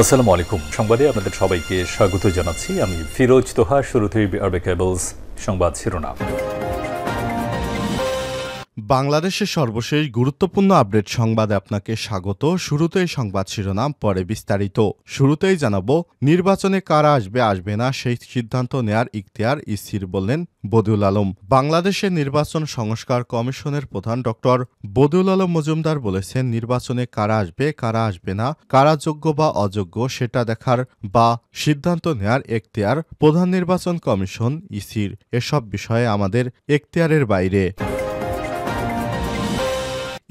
আসসালামু আলাইকুম। সংবাদে আপনাদের সবাইকে স্বাগত জানাচ্ছি। আমি ফিরোজ তোহা। শুরুতেই আরবে কেবলস সংবাদ শিরোনাম। বাংলাদেশের সর্বশেষ গুরুত্বপূর্ণ আপডেট সংবাদে আপনাকে স্বাগত। শুরুতেই সংবাদ শিরোনাম, পরে বিস্তারিত। শুরুতেই জানাবো, নির্বাচনে কারা আসবে আসবে না সেই সিদ্ধান্ত নেয়ার ইখতিয়ার ইসির, বললেন বদিউল আলম। বাংলাদেশের নির্বাচন সংস্কার কমিশনের প্রধান ডক্টর বদিউল আলম মজুমদার বলেছেন, নির্বাচনে কারা আসবে কারা আসবে না, কারা যোগ্য বা অযোগ্য সেটা দেখার বা সিদ্ধান্ত নেয়ার এখতিয়ার প্রধান নির্বাচন কমিশন ইসির। এসব বিষয়ে আমাদের এখতিয়ারের বাইরে।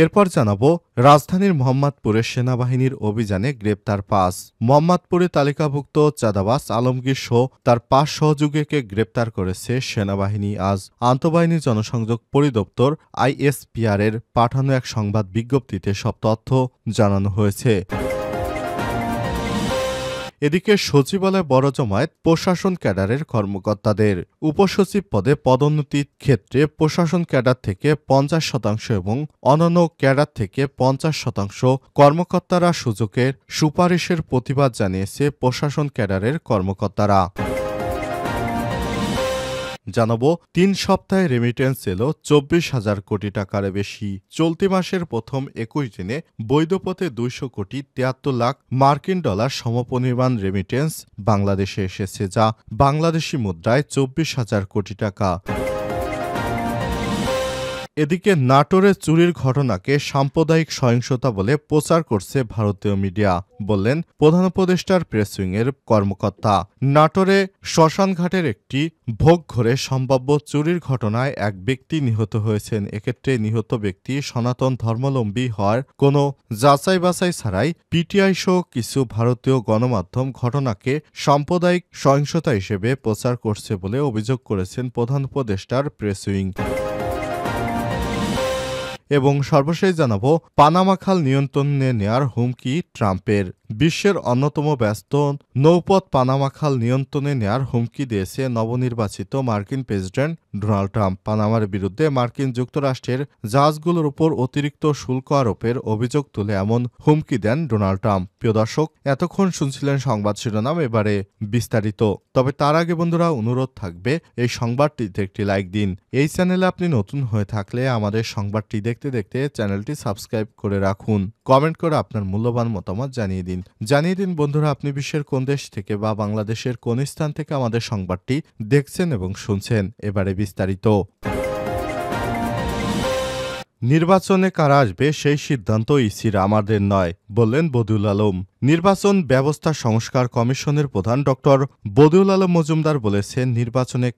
এরপর জানাবো, রাজধানীর মোহাম্মদপুরে সেনাবাহিনীর অভিযানে গ্রেপ্তার ৫। মোহাম্মদপুরে তালিকাভুক্ত চাঁদাবাজ আলমগীর সহ তার ৫ সহযোগীকে গ্রেপ্তার করেছে সেনাবাহিনী। আজ আন্তঃবাহিনী জনসংযোগ পরিদপ্তর আইএসপিআর এর পাঠানো এক সংবাদ বিজ্ঞপ্তিতে সব তথ্য জানানো হয়েছে। এদিকে সচিবালয় বড় জমায়েত প্রশাসন ক্যাডারের কর্মকর্তাদের। উপসচিব পদে পদোন্নতির ক্ষেত্রে প্রশাসন ক্যাডার থেকে ৫০% এবং অন্যান্য ক্যাডার থেকে ৫০% কর্মকর্তারা সুযোগের সুপারিশের প্রতিবাদ জানিয়েছে প্রশাসন ক্যাডারের কর্মকর্তারা। জানাবো, ৩ সপ্তাহে রেমিটেন্স এলো ২৪,০০০ কোটি টাকার বেশি। চলতি মাসের প্রথম ২১ দিনে বৈধ পথে ২০০ কোটি ৭৩ লাখ মার্কিন ডলার সমপরিমাণ রেমিটেন্স বাংলাদেশে এসেছে, যা বাংলাদেশি মুদ্রায় ২৪,০০০ কোটি টাকা। এদিকে নাটোরে চুরির ঘটনাকে সাম্প্রদায়িক সহিংসতা বলে প্রচার করছে ভারতীয় মিডিয়া, বললেন প্রধান উপদেষ্টার প্রেস উইংয়ের কর্মকর্তা। নাটোরে শ্মশানঘাটের একটি ভোগ ঘরে সম্ভাব্য চুরির ঘটনায় এক ব্যক্তি নিহত হয়েছেন। এক্ষেত্রে নিহত ব্যক্তি সনাতন ধর্মাবলম্বী হওয়ার কোনো যাচাই বাছাই ছাড়াই পিটিআই সহ কিছু ভারতীয় গণমাধ্যম ঘটনাকে সাম্প্রদায়িক সহিংসতা হিসেবে প্রচার করছে বলে অভিযোগ করেছেন প্রধান উপদেষ্টার প্রেস উইং। এবং সর্বশেষ জানাবো, পানামা খাল নিয়ন্ত্রণে নেয়ার হুমকি ট্রাম্পের। বিশ্বের অন্যতম ব্যস্ত নৌপথ পানামা খাল নিয়ন্ত্রণে নেয়ার হুমকি দিয়েছে নবনির্বাচিত মার্কিন প্রেসিডেন্ট ডোনাল্ড ট্রাম্প। পানামার বিরুদ্ধে মার্কিন যুক্তরাষ্ট্রের জাহাজগুলোর উপর অতিরিক্ত শুল্ক আরোপের অভিযোগ তুলে এমন হুমকি দেন ডোনাল্ড ট্রাম্প। প্রিয় দর্শক, এতক্ষণ শুনছিলেন সংবাদ শিরোনাম, এবারে বিস্তারিত। তবে তার আগে বন্ধুরা, অনুরোধ থাকবে এই সংবাদটিতে একটি লাইক দিন। এই চ্যানেলে আপনি নতুন হয়ে থাকলে আমাদের সংবাদটি দেখতে দেখতে চ্যানেলটি সাবস্ক্রাইব করে রাখুন। কমেন্ট করে আপনার মূল্যবান মতামত জানিয়ে দিন বন্ধুরা, আপনি বিশ্বের কোন দেশ থেকে বা বাংলাদেশের কোন স্থান থেকে আমাদের সংবাদটি দেখছেন এবং শুনছেন। এবারে বিস্তারিত। নির্বাচনে কারা আসবে সেই সিদ্ধান্ত ইসির, আমাদের নয়, বললেন বদিউল আলম। নির্বাচন ব্যবস্থা সংস্কার কমিশনের প্রধান ডক্টর বদিউল আলম মজুমদার বলেছেন, নির্বাচনে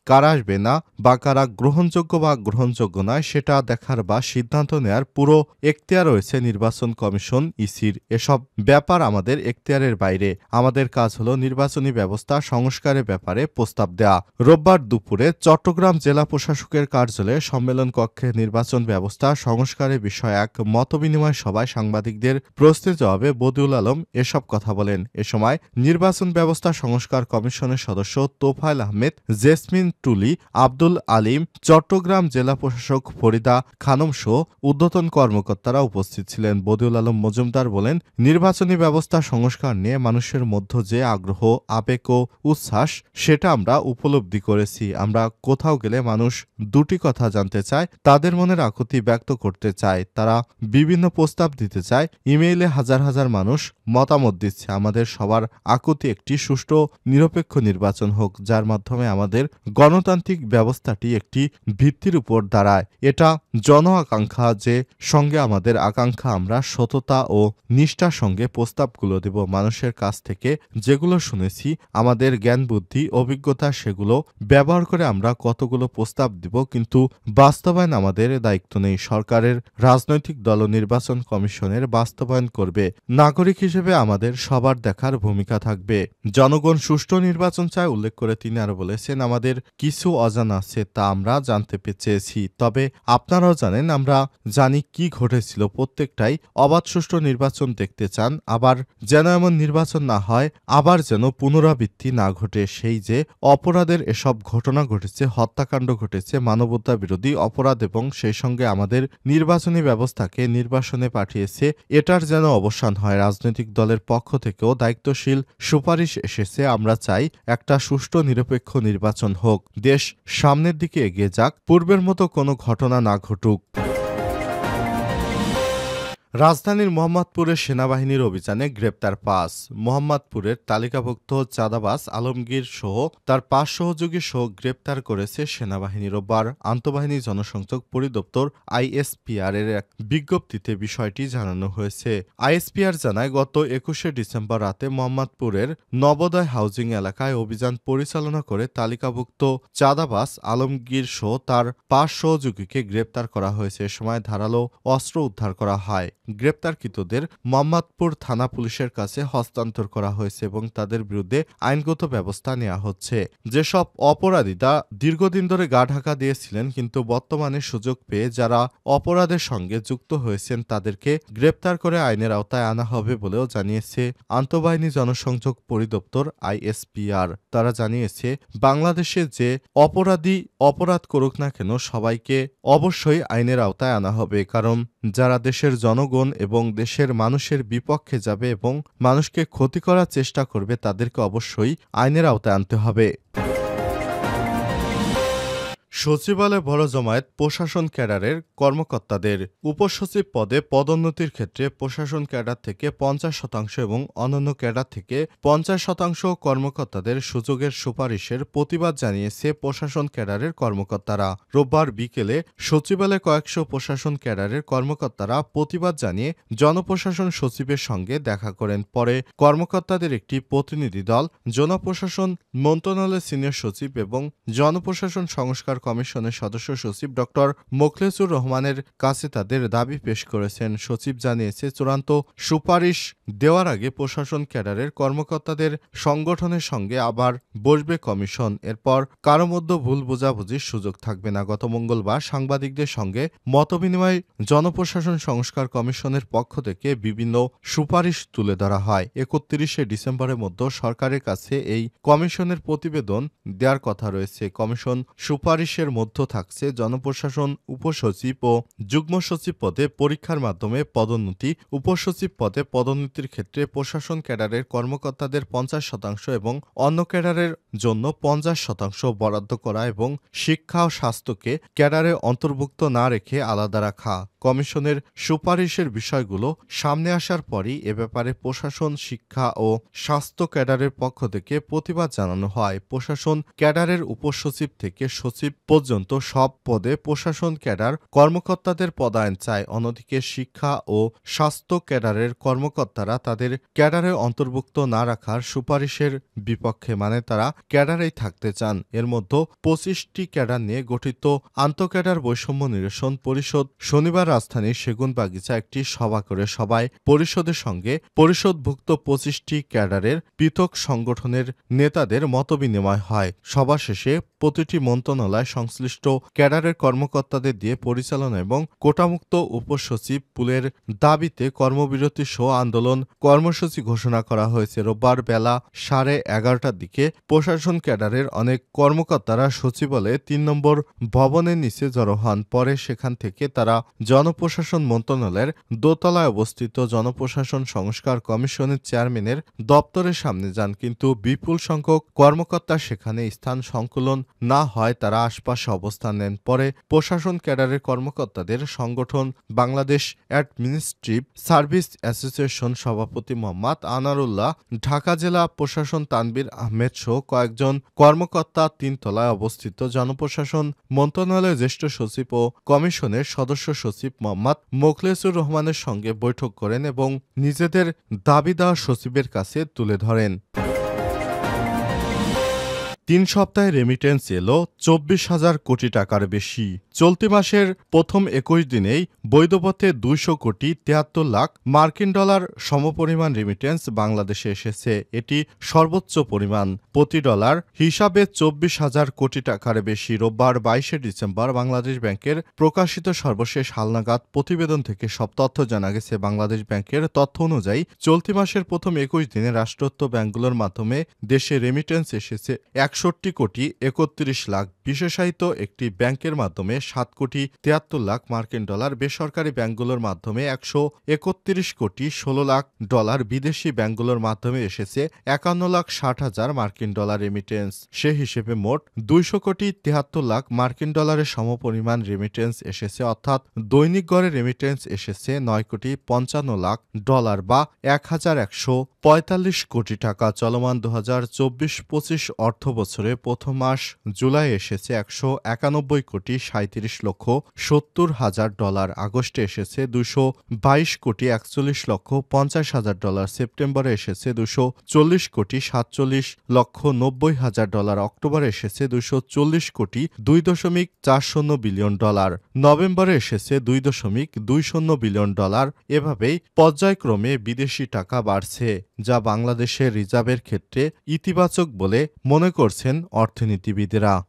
কারা আসবে না বা কারা গ্রহণযোগ্য বা গ্রহণযোগ্য নয় সেটা দেখার বা সিদ্ধান্ত নেয়ার পুরো এখতিয়ার রয়েছে নির্বাচন কমিশন ইসির। এসব ব্যাপার আমাদের এখতিয়ারের বাইরে। আমাদের কাজ হলো নির্বাচনী ব্যবস্থা সংস্কারের ব্যাপারে প্রস্তাব দেয়া। রোববার দুপুরে চট্টগ্রাম জেলা প্রশাসকের কার্যালয়ে সম্মেলন কক্ষে নির্বাচন ব্যবস্থা সংস্কারের বিষয়ে এক মতবিনিময় সভায় সাংবাদিকদের প্রশ্নের জবাবে বদিউল আলম এসব কথা বলেন। এ সময় নির্বাচন ব্যবস্থা সংস্কার কমিশনের সদস্য তোফায়েল আহমেদ, জেসমিন টুলি, আব্দুল আলিম, চট্টগ্রাম জেলা প্রশাসক ফরিদা খানম সহ ঊর্ধ্বতন কর্মকর্তারা উপস্থিত ছিলেন। বদিউল আলম মজুমদার বলেন, নির্বাচনী ব্যবস্থা সংস্কার নিয়ে মানুষের মধ্যে যে আগ্রহ, আবেগ ও উচ্ছ্বাস সেটা আমরা উপলব্ধি করেছি। আমরা কোথাও গেলে মানুষ দুটি কথা জানতে চায়, তাদের মনের আকুতি ব্যক্ত করতে চায়, তারা বিভিন্ন প্রস্তাব দিতে চায়। ইমেইলে হাজার হাজার মানুষ মতামত দিচ্ছে। আমাদের সবার আকুতি একটি সুষ্ঠু নিরপেক্ষ নির্বাচন হোক, যার মাধ্যমে আমাদের গণতান্ত্রিক ব্যবস্থাটি একটি ভিত্তির উপর দাঁড়ায়। এটা জন আকাঙ্ক্ষা, যে সঙ্গে আমাদের আকাঙ্ক্ষা আমরা সততা ও নিষ্ঠার সঙ্গে প্রস্তাবগুলো দেব। মানুষের কাছ থেকে যেগুলো শুনেছি, আমাদের জ্ঞান বুদ্ধি অভিজ্ঞতা, সেগুলো ব্যবহার করে আমরা কতগুলো প্রস্তাব দিব, কিন্তু বাস্তবায়ন আমাদের দায়িত্ব নেই। সরকারের রাজনৈতিক দল নির্বাচন কমিশনের বাস্তবায়ন করবে। নাগরিক হিসেবে আমাদের সবার দেখার ভূমিকা থাকবে। জনগণ সুষ্ঠু নির্বাচন চায় উল্লেখ করে তিনি আরো বলেছেন, আমাদের কিছু অজানা আছে, তা আমরা জানতে চেয়েছি। তবে আপনারাও জানেন, আমরা জানি কি ঘটেছিল। প্রত্যেকটাই অবাধ সুষ্ঠু নির্বাচন দেখতে চান, আবার যেন এমন নির্বাচন না হয়, আবার যেন পুনরাবৃত্তি না ঘটে সেই যে অপরাধের এসব ঘটনা ঘটেছে, হত্যাকাণ্ড ঘটেছে, মানবতা বিরোধী অপরাধ, এবং সেই সঙ্গে আমাদের নির্বাচনী ব্যবস্থাকে নির্বাসনে পাঠিয়েছে এটার যেন অবসান হয়। রাজনৈতিক দলের পক্ষ থেকেও দায়িত্বশীল সুপারিশ এসেছে। আমরা চাই একটা সুষ্ঠু নিরপেক্ষ নির্বাচন হোক, দেশ সামনের দিকে এগিয়ে যাক, পূর্বের মতো কোনো ঘটনা না ঘটুক। রাজধানীর মোহাম্মদপুরে সেনাবাহিনীর অভিযানে গ্রেপ্তার ৫। মোহাম্মদপুরের তালিকাভুক্ত চাঁদাবাজ আলমগীর সহ তার ৫ সহযোগী সহ গ্রেপ্তার করেছে সেনাবাহিনী। রোববার আন্তঃবাহিনী জনসংযোগ পরিদপ্তর আইএসপিআর এর এক বিজ্ঞপ্তিতে বিষয়টি জানানো হয়েছে। আইএসপিআর জানায়, গত ২১শে ডিসেম্বর রাতে মোহাম্মদপুরের নবোদয় হাউজিং এলাকায় অভিযান পরিচালনা করে তালিকাভুক্ত চাঁদাবাজ আলমগীর সহ তার ৫ সহযোগীকে গ্রেপ্তার করা হয়েছে। এ সময় ধারালো অস্ত্র উদ্ধার করা হয়। গ্রেপ্তারকৃতদের মোহাম্মদপুর থানা পুলিশের কাছে হস্তান্তর করা হয়েছে এবং তাদের বিরুদ্ধে আইনগত ব্যবস্থা নেওয়া হচ্ছে। যেসব অপরাধীরা দীর্ঘদিন ধরে গা ঢাকা দিয়েছিলেন কিন্তু বর্তমানে সুযোগ পেয়ে যারা অপরাধের সঙ্গে যুক্ত হয়েছেন তাদেরকে গ্রেপ্তার করে আইনের আওতায় আনা হবে বলেও জানিয়েছে আন্তঃবাহিনী জনসংযোগ পরিদপ্তর আইএসপিআর। তারা জানিয়েছে, বাংলাদেশে যে অপরাধী অপরাধ করুক না কেন সবাইকে অবশ্যই আইনের আওতায় আনা হবে, কারণ যারা দেশের জনগণ এবং দেশের মানুষের বিপক্ষে যাবে এবং মানুষকে ক্ষতি করার চেষ্টা করবে তাদেরকে অবশ্যই আইনের আওতায় আনতে হবে। সচিবালয়ে বড় জমায়েত প্রশাসন ক্যাডারের কর্মকর্তাদের। উপসচিব পদে পদোন্নতির ক্ষেত্রে প্রশাসন ক্যাডার থেকে ৫০% এবং অন্যান্য ক্যাডার থেকে ৫০% কর্মকর্তাদের সুযোগের সুপারিশের প্রতিবাদ জানিয়েছে প্রশাসন ক্যাডারের কর্মকর্তারা। রোববার বিকেলে সচিবালয়ে কয়েকশো প্রশাসন ক্যাডারের কর্মকর্তারা প্রতিবাদ জানিয়ে জনপ্রশাসন সচিবের সঙ্গে দেখা করেন। পরে কর্মকর্তাদের একটি প্রতিনিধি দল জনপ্রশাসন মন্ত্রণালয়ের সিনিয়র সচিব এবং জনপ্রশাসন সংস্কার কমিশনের সদস্য সচিব ড মোখলেছুর রহমানের কাছে তাদের দাবি পেশ করেছেন। সচিব জানিয়েছে, চূড়ান্ত সুপারিশ দেওয়ার আগে প্রশাসন ক্যাডারের কর্মকর্তাদের সংগঠনের সঙ্গে আবার বসবে কমিশন। এরপর কারো মধ্যে ভুল বোঝাবুঝির সুযোগ থাকবে না। গত মঙ্গলবার সাংবাদিকদের সঙ্গে মতবিনিময় জনপ্রশাসন সংস্কার কমিশনের পক্ষ থেকে বিভিন্ন সুপারিশ তুলে ধরা হয়। ৩১শে ডিসেম্বরের মধ্যে সরকারের কাছে এই কমিশনের প্রতিবেদন দেওয়ার কথা রয়েছে। কমিশন সুপারিশের মধ্যে থাকছে জনপ্রশাসন উপসচিব ও যুগ্ম সচিব পদে পরীক্ষার মাধ্যমে পদোন্নতি, উপসচিব পদে পদোন্নতির ক্ষেত্রে প্রশাসন ক্যাডারের কর্মকর্তাদের ৫০% এবং অন্য ক্যাডারের জন্য ৫০% বরাদ্দ করা এবং শিক্ষা ও স্বাস্থ্যকে ক্যাডারে অন্তর্ভুক্ত না রেখে আলাদা রাখা। কমিশনের সুপারিশের বিষয়গুলো সামনে আসার পরই এ ব্যাপারে প্রশাসন, শিক্ষা ও স্বাস্থ্য ক্যাডারের পক্ষ থেকে প্রতিবাদ জানানো হয়। প্রশাসন ক্যাডারের উপসচিব থেকে সচিব পর্যন্ত সব পদে প্রশাসন ক্যাডার কর্মকর্তাদের পদায়ন চায়। অন্যদিকে শিক্ষা ও স্বাস্থ্য ক্যাডারের কর্মকর্তারা তাদের ক্যাডারে অন্তর্ভুক্ত না রাখার সুপারিশের বিপক্ষে, মানে তারা ক্যাডারেই থাকতে চান। এর মধ্যে ২৫টি ক্যাডার নিয়ে গঠিত আন্তঃক্যাডার বৈষম্য নিরসন পরিষদ শনিবার রাজধানীর সেগুনবাগিচা একটি সভা করে সভায় পরিষদের সঙ্গে পরিষদভুক্ত ২৫টি ক্যাডারের পৃথক সংগঠনের নেতাদের মতবিনিময় হয়। সভা শেষে প্রতিটি মন্ত্রণালয় সংশ্লিষ্ট ক্যাডারের কর্মকর্তাদের দিয়ে পরিচালনা এবং কোটামুক্ত উপসচিব পুলের দাবিতে কর্মবিরতি সহ আন্দোলন কর্মসূচি ঘোষণা করা হয়েছে। রোববার বেলা 11:30টার দিকে প্রশাসন ক্যাডারের অনেক কর্মকর্তারা সচিবালয়ে ৩ নম্বর ভবনের নিচে জড়ো হন। পরে সেখান থেকে তারা জনপ্রশাসন মন্ত্রণালয়ের দোতলায় অবস্থিত জনপ্রশাসন সংস্কার কমিশনের চেয়ারম্যানের দপ্তরের সামনে যান, কিন্তু বিপুল সংখ্যক কর্মকর্তা সেখানে স্থান সংকুলন না হয় তারা আশপাশে অবস্থান নেন। পরে প্রশাসন ক্যাডারের কর্মকর্তাদের সংগঠন বাংলাদেশ অ্যাডমিনিস্ট্রেটিভ সার্ভিস অ্যাসোসিয়েশন সভাপতি মোহাম্মদ আনারুল্লাহ, ঢাকা জেলা প্রশাসন তানবির আহমেদ সহ কয়েকজন কর্মকর্তা ৩ তলায় অবস্থিত জনপ্রশাসন মন্ত্রণালয়ের জ্যেষ্ঠ সচিব ও কমিশনের সদস্য সচিব মোহাম্মদ মোখলেছুর রহমানের সঙ্গে বৈঠক করেন এবং নিজেদের দাবি দেওয়া সচিবের কাছে তুলে ধরেন। ৩ সপ্তাহে রেমিটেন্স এলো ২৪,০০০ কোটি টাকার বেশি। চলতি মাসের প্রথম ২১ দিনেই বৈধপথে ২০০ কোটি ৭৩ লাখ মার্কিন ডলার সমপরিমাণ রেমিটেন্স বাংলাদেশে এসেছে। এটি সর্বোচ্চ পরিমাণ। প্রতি ডলার হিসাবে ২৪,০০০ কোটি টাকার বেশি। রোববার ২২শে ডিসেম্বর বাংলাদেশ ব্যাংকের প্রকাশিত সর্বশেষ হালনাগাদ প্রতিবেদন থেকে সব তথ্য জানা গেছে। বাংলাদেশ ব্যাংকের তথ্য অনুযায়ী চলতি মাসের প্রথম ২১ দিনে রাষ্ট্রায়ত্ত ব্যাংকগুলোর মাধ্যমে দেশে রেমিটেন্স এসেছে 61,31,00,000, বিশেষায়িত একটি ব্যাংকের মাধ্যমে 7,73,00,000 মার্কিন ডলার, বেসরকারি ব্যাংকগুলোর মাধ্যমে $131,16,00,000, বিদেশি ব্যাংকগুলোর মাধ্যমে এসেছে $51,60,000 মার্কিন ডলার রেমিটেন্স। সে হিসেবে মোট $200,73,00,000 মার্কিন ডলারের সমপরিমাণ রেমিটেন্স এসেছে, অর্থাৎ দৈনিক গড়ে রেমিটেন্স এসেছে $9,55,00,000 বা 1,145 কোটি টাকা। চলমান 2024-25 অর্থ বছরে প্রথম মাস জুলাই এসেছে $191,37,70,000, আগস্টে এসেছে $222,41,50,000, সেপ্টেম্বরে এসেছে $240,47,90,000, অক্টোবরে এসেছে $240,2.40 বিলিয়ন, নভেম্বরে এসেছে $2.20 বিলিয়ন। এভাবেই পর্যায়ক্রমে বিদেশি টাকা বাড়ছে, যা বাংলাদেশের রিজার্ভের ক্ষেত্রে ইতিবাচক বলে মনে করছেন অর্থনীতিবিদেরা।